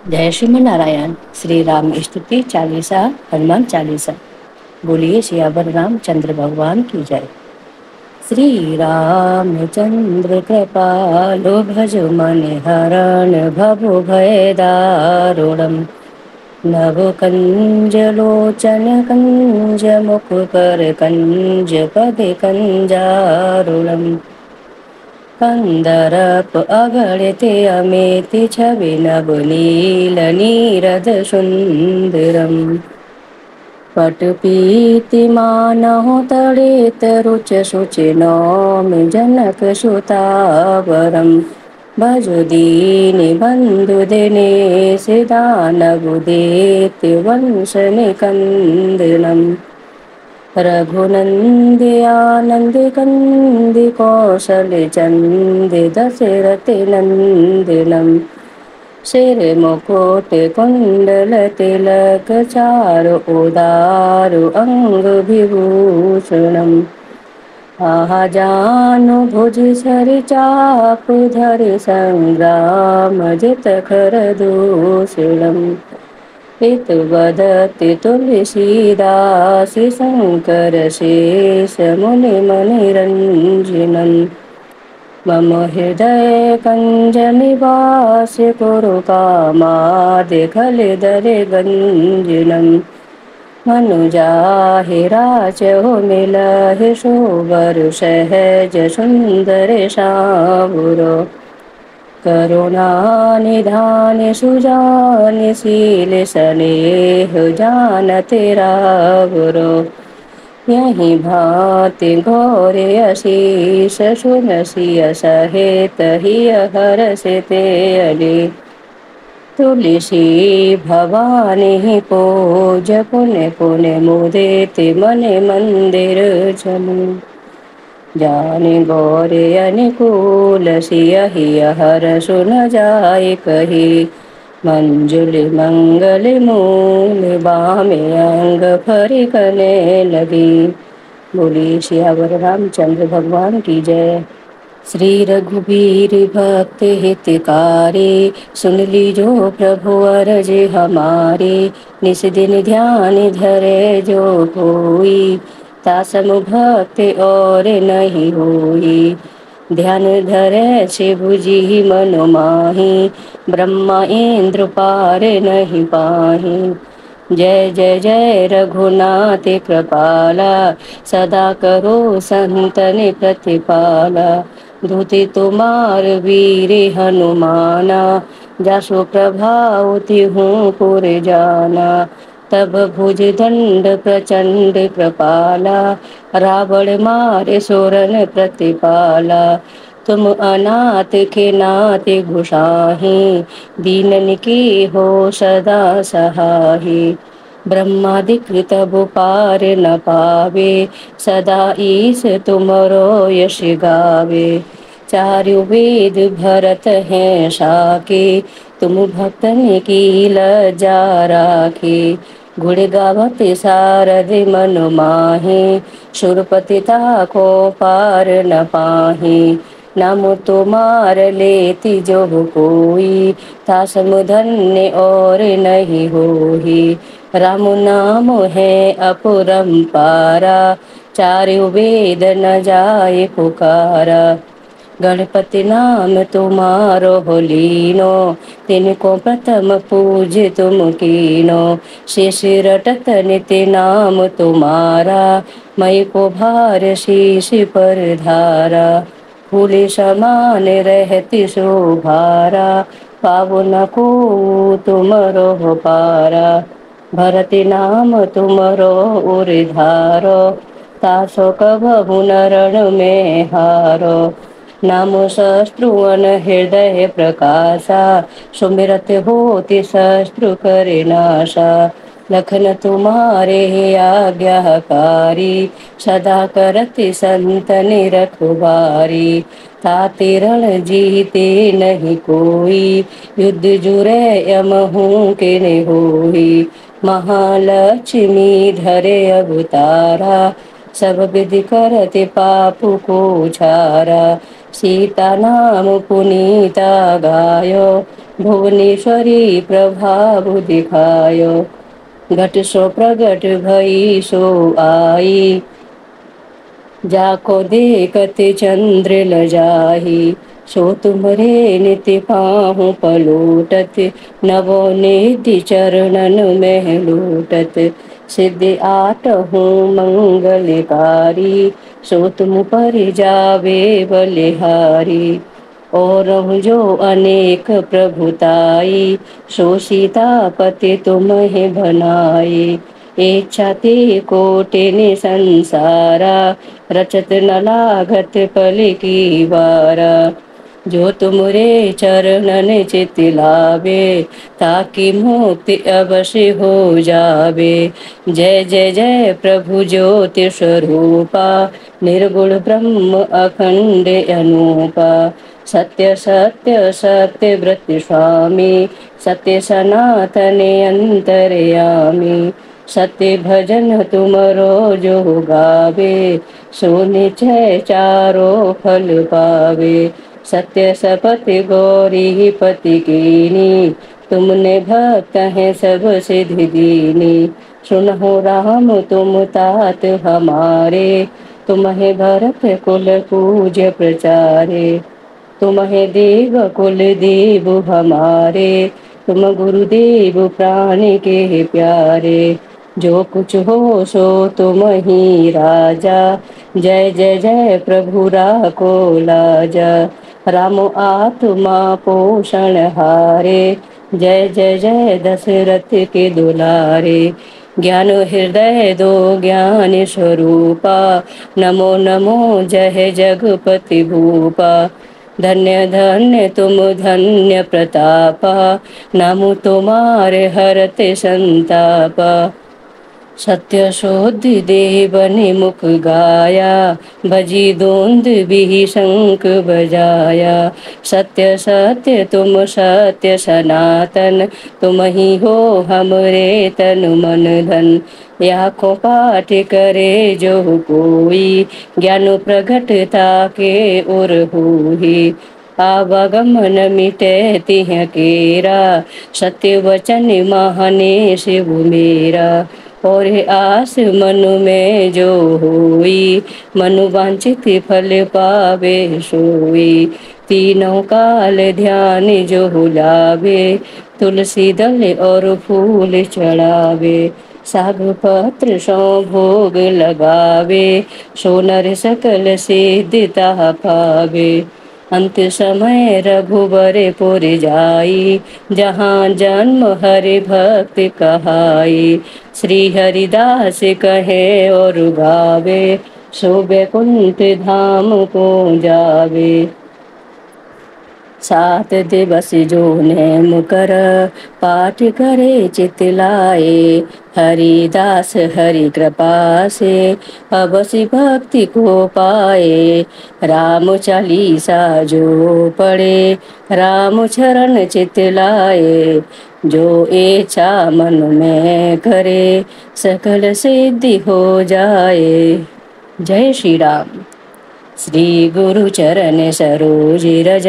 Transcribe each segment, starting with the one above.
जय श्रीमन नारायण। श्री राम स्तुति चालीसा, हनुमान चालीसा। बोलिए सियावर रामचंद्र भगवान की जय। श्री रामचंद्र कृपालो भज मन हरण भव भय दारुणम। नव कंज लोचन कंज मुख कर कंज पद कंजारुणम। कंदरप अगणित अमिति छवि नभ नील नीरद सुंदरम। पटपीति मानहु तड़ित रुच सुचि नौमि जनक सुतावरम। भजु दीन बंधु दिनेश दानव दैत्य वंश निकंदनम। रघुनंदि आनंद कंद कौशल चंद दशरथ नंदनम। सिर मुकुट कुंडल तिलक चारु उदारु अंग विभूषणम। आहा जानु भुज सर चाप धरि संग्राम जित खर दूषणम। हित वदति तुलसीदास शंकर शेष मुनि मनिरंजनम। मम हृदय कंज निवास कुरु कामादि खलदल गंजनम। मनुजाहि राजहु मिलहि सोबर सहज सुंदर साबुरो। करुणा निधान सुजान शील स्नेह जानत रावरो। यही भांति घोर अशीष सुनसिय सहित हिय हरषित अली। तुलसी भवानी पूज पुण्य पुण्य मुदित मन मंदिर चलू। जानि गौर अनुकूल सियहि हर सुन जाय कही। मंजुल मंगल मूल बामे अंग फरि कने लगी। बोली सियावर रामचंद्र भगवान की जय। श्री रघुबीर भक्त हितकारी सुन लीजो प्रभु अरज हमारी। निस दिन ध्यान धरे जो कोई तासम भक्त और नहीं होई। ध्यान धरे शिवजी मन माही ब्रह्मा इंद्र पार नहीं पाही। जय जय जय रघुनाथ कृपाला सदा करो संतन प्रतिपाला। धुति तुमार वीर हनुमाना जासो प्रभाव तिहूँ पुर जाना। तब भुज दंड प्रचंड कृपाला रावण मारे सोरन प्रतिपाला। तुम अनाथ के नाथ घुसाही दीनन की हो सदा सहाही। ब्रह्मादिक तब पार न पावे सदा ईश तुमरो यश गावे। चारु वेद भरत हैं साके तुम भक्तन की लज्जा राखे। गुण गावत सारद मन माहे सुरपति ताको पार न पाहे। नाम तुम्हार लेति जो कोई तासम धन्य और नहीं होही। राम नाम है अपरंपारा चारु वेद न जाय पुकारा। गणपति नाम तुम्हारो हो लीनो तिनको प्रथम पूज तुम कीनो। शेष रटत नित्य नाम तुम्हारा मई को भार शीश पर धारा। फूल समान रहती शोभारा पावो न को तुमरो हो पारा। भरति नाम तुमरो उर धारो तासो कबहु न रण में हारो। नाम शस्त्रुअन हृदय प्रकाशा सुमिरत होति शस्त्रु करे नाशा। लखन तुम्हारे आज्ञाकारी सदा करति संतन रखवारी। ताते रण जीते नहीं कोई युद्ध जुरे यमहू के ने होई। महालक्ष्मी धरे अवतारा सब विधि करते पापु को छारा। सीता नाम पुनीता गायो भुवनेश्वरी प्रभाव दिखायो, घट सो प्रगट भई सो आई, जाको देखत चंद्र ल जाहि, सो तुम्हरे नित्य पाहु पलोटत, नवो निधि चरणन में लूटत, सिद्धि आठहु मंगलकारी, सो तुम पर जावे बलिहारी, और जो अनेक प्रभुताई, सो सीतापति तुम्हें बनाई, इच्छा ते कोटिन संसारा, रचत न लागत पल की वारा, जो तुमरे चरणन चित लावे, ताकि मुक्ति अवश्य हो जावे। जय जय जय प्रभु ज्योति स्वरूपा, निर्गुण ब्रह्म अखंड अनूपा, सत्य सत्य सत्य व्रत स्वामी, सत्य सनातन अंतर्यामी, सत्य भजन तुमरो जो गावे, सो निश्चय चारो फल पावे, सत्य सपथ गौरी पति कीनी, तुमने भक्त है सब सिद्धि दीनी, सुनहो राम तुम तात हमारे, तुम्हें भरत कुल पूज्य प्रचारे, तुम्हें देव कुल देव हमारे, तुम गुरुदेव प्राण के प्यारे, जो कुछ हो सो तुम ही राजा, जय जय जय प्रभु राखो लाजा, राम आत्मा पोषण हारे, जय जय जय दशरथ के दुलारे, ज्ञान हृदय दो ज्ञान स्वरूपा, नमो नमो जय जगपति भूपा, धन्य धन्य तुम धन्य प्रतापा, नाम तुम्हारे हरते संतापा, सत्य शोध देवनि मुख गाया, भजी दोंद भी शंख बजाया, सत्य सत्य तुम सत्य सनातन, तुम ही हो हमरे तन मन धन, याखों पाठ करे जो कोई, ज्ञान प्रगटता के उर होही, आवागमन मिटे तिह केरा, सत्य वचन महाने शिव मेरा, और आस मनु में जो हुई, मनु वांछित फल पावे सोई, तीनों काल ध्यान जो लावे, तुलसी दल और फूल चढ़ावे, साग पत्र सो भोग लगावे, सोनर सकल सिद्धता पावे, अंत समय रघुबर पुर जाई, जहाँ जन्म हरि भक्त कहाई, श्री हरिदास कहे और गावे, सो बैकुंठ धाम को जावे, सात दिवस जो नेम कर, पाठ करे चित लाए, हरिदास हरि कृपा से, अवश्य भक्ति को पाए, राम चालीसा जो पढ़े, राम चरण चित लाए, जो इच्छा मन में करे, सकल सिद्धि हो जाए। जय श्री राम। श्री गुरु चरण सरोज रज,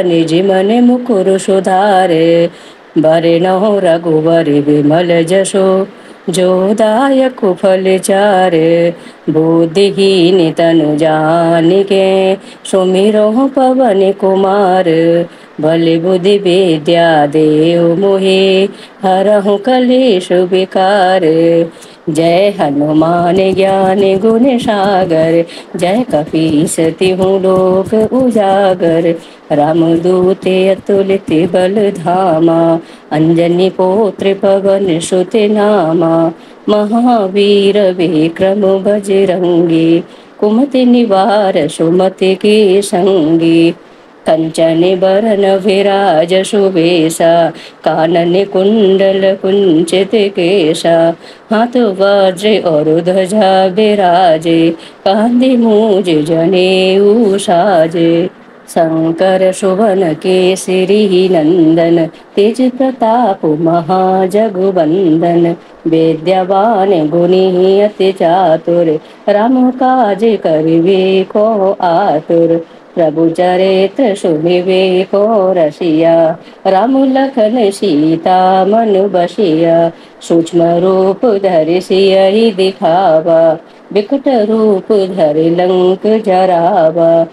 निज मन मुकुर सुधारे, बरनहुँ रघुवर विमल जसो, जो दायक फल चारे, बुद्धिहीन तनु जानिके, सुमिरहुँ पवन कुमार, बल बुद्धि विद्या देव मोहे, हरहुँ कलेश विकार, जय हनुमान ज्ञान गुण सागर, जय कपीस तिहु लोक उजागर, रामदूत अतुलित बल धामा, अंजनी पुत्र पवन सुत नामा, महावीर विक्रम बजरंगी, कुमति निवार सुमति के संगी, कंचन बरन विराज सुबेसा, कानन कुंडल कुंचित केसा, हाथ वज्र और ध्वजा विराजे, कांधे मूज जनेऊ साजे, शंकर सुवन केसरी नंदन, तेज प्रताप महाजगवंदन, विद्यावान गुणी अति चातुर, राम काज करिबे को आतुर, प्रभु चरित्र सुनिवे को रसिया, राम लखन सीता मन बसिया। सूक्ष्म रूप धरि सियहि दिखावा, विकट रूप धरि लंक जरावा।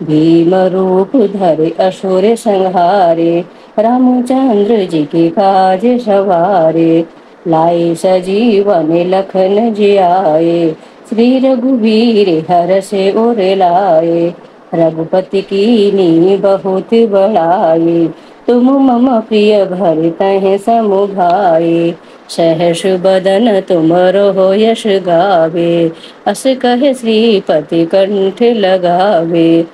भीम रूप धरि असुर संहारे, रामचंद्र जी के काज सवारे। लाए सजीवन लखन जियाए, श्री रघुवीर हर्षि उर लाए। रघुपति कीन्ही बहुत बड़ाई, तुम मम प्रिय भरतहि सम भाई। सहस बदन तुमरो यश गावे, अस कहे श्रीपति कंठ लगावे।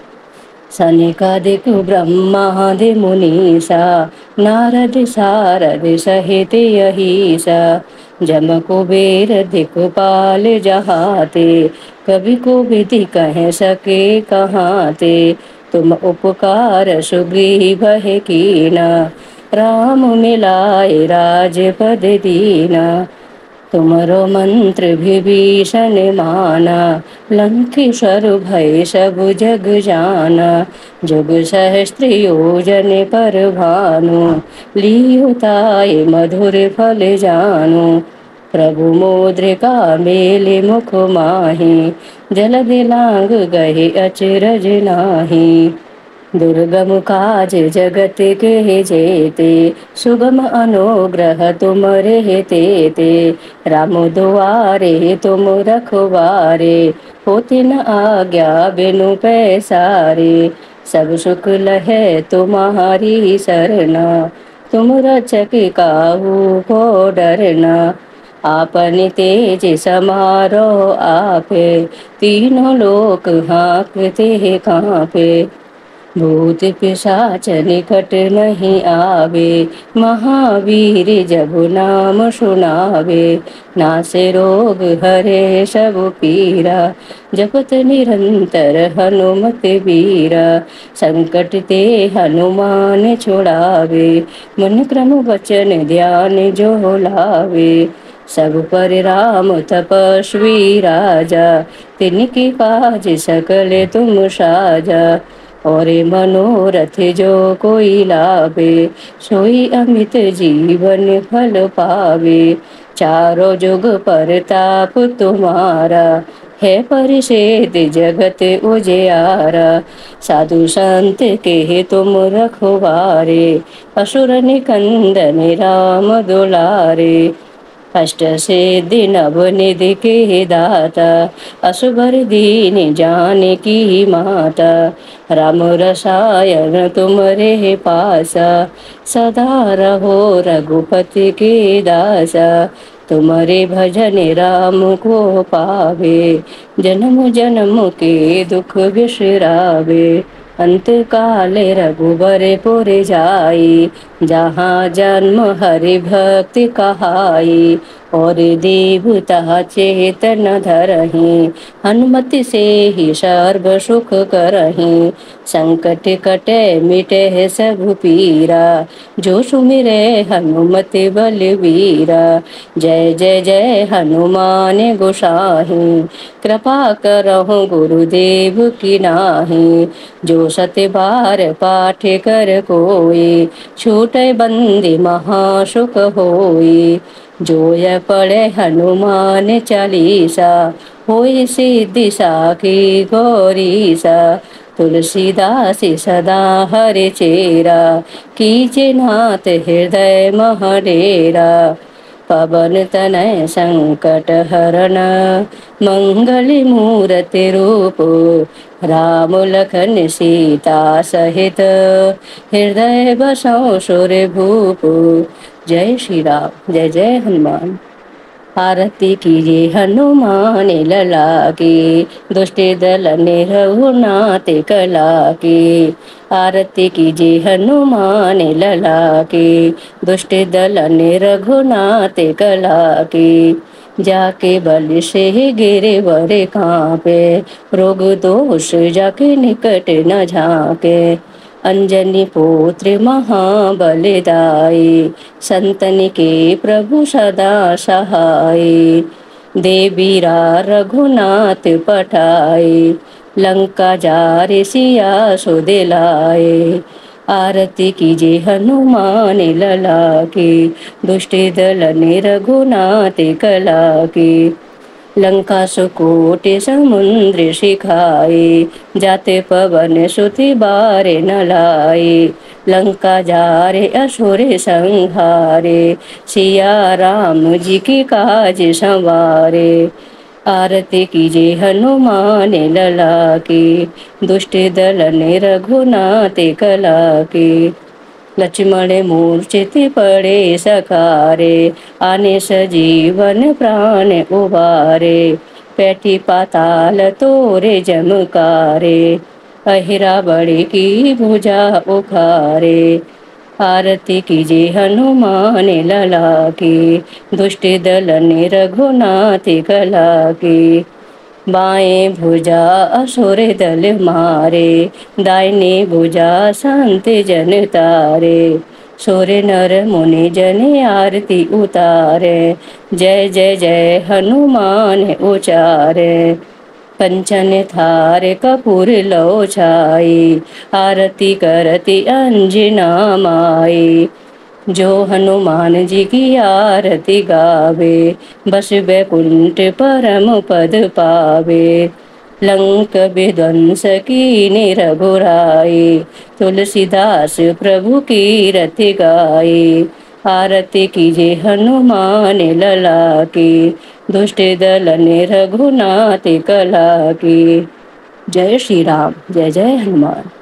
सनकादिक ब्रह्मादि मुनीसा, नारद सारद सहित अहिसा। जम कुबेर दिक्पाल जहाते, कवि कोविद कह सके कहाते। तुम उपकार सुग्रीव कीना, राम मिलाए राजपद दीना। तुमरो मंत्र विभीषण माना, लंकेश्वर भय सब जग जाना। जुग सहस्त्र योजन पर भानु, लियोताय मधुर फल जानु। प्रभु मुद्रिका मेलि मुख माहि, जलधि लांग गए अचरज नाही। दुर्गम काज जगत के जेते, सुगम अनुग्रह तुमरे तेते। राम दुआरे तुम रखवारे, होति न आज्ञा बिनु पैसारे। सब सुख लहे तुम्हारी सरना, तुम रक्षक काहू को डरना। आपन तेज समारो आपे, तीनों लोक हाँकते कांपे। भूत पिशाच निकट नहीं आवे, महावीर जब नाम सुनावे। नासे रोग हरे सब पीरा, जपत निरंतर हनुमत बीरा। संकट ते हनुमान छुड़ावे, मन क्रम वचन ध्यान जो लावे। सब पर राम तपस्वी राजा, तिनके काज सकल तुम साजा। और मनोरथ जो कोई लावे, सोई अमित जीवन फल पावे। चारों जुग परताप तुम्हारा, है परिषेद जगत उजियारा। साधु संत के तुम रखवारे, असुर निकंदन राम दुलारे। अष्ट सिद्धि नव निधि के दाता, असुबर दीन जानकी माता। राम रसायन तुमरे पासा, सदा रहो रघुपति के दासा। तुम्हारे भजन राम को पावे, जन्म जन्म के दुख बिसरावे। अंत काल रघुबर पुर जाई, जहाँ जन्म हरि भक्ति कहाई। और देवता चेतन धरहि, हनुमत से ही सर्व सुख करहि। संकट कटे मिटे सब पीरा, जो सुमिरे हनुमत बलवीरा। जय जय जय हनुमान गोसाई, कृपा करहु गुरुदेव की नाहि। जो सत बार पाठ कर कोई, छूटे बंदी महासुख होई। जो यह पढ़े हनुमान चालीसा, होई सिद्धि साखी गौरीसा। तुलसीदास सदा हरि चेरा, कीजे नाथ हृदय मह डेरा। पवन तनय संकट हरण, मंगल मूर्ति रूप। राम लखन सीता सहित, हृदय बसौ सुर भूप। जय श्री राम, जय जय हनुमान। आरती कीजिए हनुमान लला की, दुष्ट दल रघुनाथ कला की। आरती कीजिए हनुमान लला की, दुष्ट दल रघुनाथ कला की। जाके बल से गिरे वर कांपे, रोग दोष जाके निकट न झाके। अंजनी पुत्र महाबलदाई, संतन के प्रभु सदा सहाय। देवीरा रघुनाथ पठाई, लंका जा रे सिया सो दिलाए। आरती कीजिए हनुमान लला की, दुष्ट दल ने रघुनाथ कला की। लंका सुकोटि समुद्र सिखाए, जाते पवन सुति बारे न लाए। लंका जा रे असुर संहारे, सिया राम जी की काज संवारे। आरती कीजिए हनुमान लला की, दुष्ट दल ने रघुनाथ कला की। लक्ष्मण मूर्छित पड़े सखारे, आने सजीवन प्राण उबारे। पैठी पाताल तोरे जमकारे, अहिरा बड़े की भुजा उखारे। आरती कीजिए हनुमान लला की, दुष्ट दल ने रघुनाथ कला की। बाएं भुजा असुर दल मारे, दाहिनी भुजा संत जन तारे। सुर नर मुनि जन आरती उतारे, जय जय जय हनुमान उचारे। कंचन थार कपूर लो छाई, आरती करती अंजना माई। जो हनुमान जी की आरती गावे, बस बैकुंठ परम पद पावे। लंक विध्वंस कीन्ही रघुराई, तुलसीदास प्रभु की रति गाई। आरती कीजिए हनुमान लला की, दुष्ट दल ने रघुनाथ कला की। जय श्री राम, जय जय हनुमान।